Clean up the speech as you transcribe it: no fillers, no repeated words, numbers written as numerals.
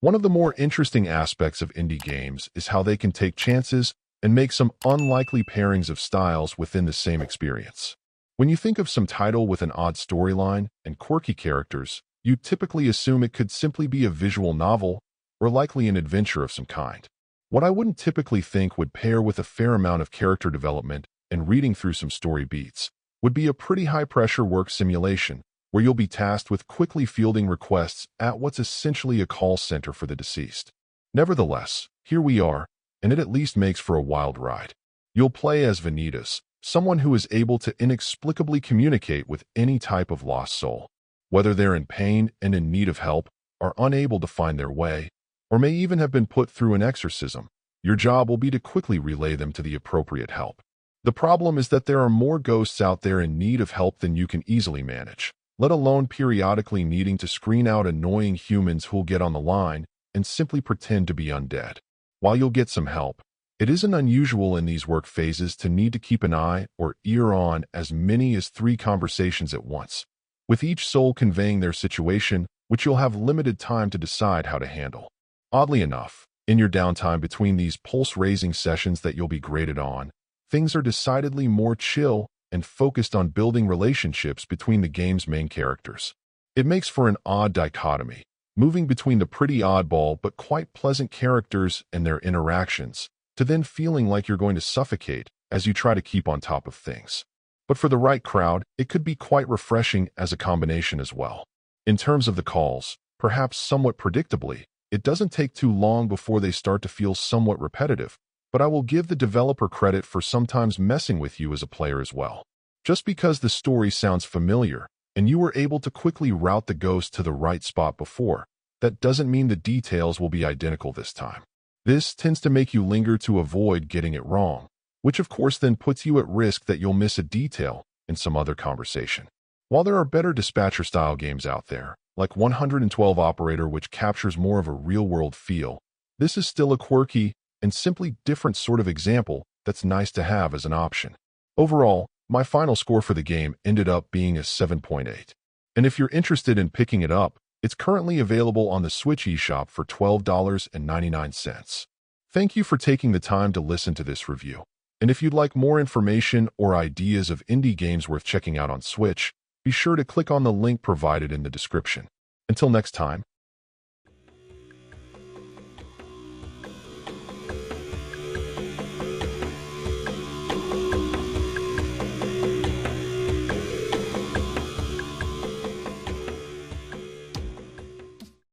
One of the more interesting aspects of indie games is how they can take chances and make some unlikely pairings of styles within the same experience. When you think of some title with an odd storyline and quirky characters, you typically assume it could simply be a visual novel or likely an adventure of some kind. What I wouldn't typically think would pair with a fair amount of character development and reading through some story beats would be a pretty high-pressure work simulation where you'll be tasked with quickly fielding requests at what's essentially a call center for the deceased. Nevertheless, here we are, and it at least makes for a wild ride. You'll play as Vanitas, someone who is able to inexplicably communicate with any type of lost soul, whether they're in pain and in need of help, are unable to find their way, or may even have been put through an exorcism. Your job will be to quickly relay them to the appropriate help. The problem is that there are more ghosts out there in need of help than you can easily manage, let alone periodically needing to screen out annoying humans who'll get on the line and simply pretend to be undead. While you'll get some help, it isn't unusual in these work phases to need to keep an eye or ear on as many as 3 conversations at once, with each soul conveying their situation, which you'll have limited time to decide how to handle. Oddly enough, in your downtime between these pulse-raising sessions that you'll be graded on, things are decidedly more chill and focused on building relationships between the game's main characters. It makes for an odd dichotomy, moving between the pretty oddball but quite pleasant characters and their interactions, to then feeling like you're going to suffocate as you try to keep on top of things. But for the right crowd, it could be quite refreshing as a combination as well. In terms of the calls, perhaps somewhat predictably, it doesn't take too long before they start to feel somewhat repetitive, but I will give the developer credit for sometimes messing with you as a player as well. Just because the story sounds familiar and you were able to quickly route the ghost to the right spot before, that doesn't mean the details will be identical this time. This tends to make you linger to avoid getting it wrong, which of course then puts you at risk that you'll miss a detail in some other conversation. While there are better dispatcher-style games out there, like 112 Operator, which captures more of a real-world feel, this is still a quirky and simply different sort of example that's nice to have as an option. Overall, my final score for the game ended up being a 7.8. And if you're interested in picking it up, it's currently available on the Switch eShop for $12.99. Thank you for taking the time to listen to this review. And if you'd like more information or ideas of indie games worth checking out on Switch, be sure to click on the link provided in the description. Until next time,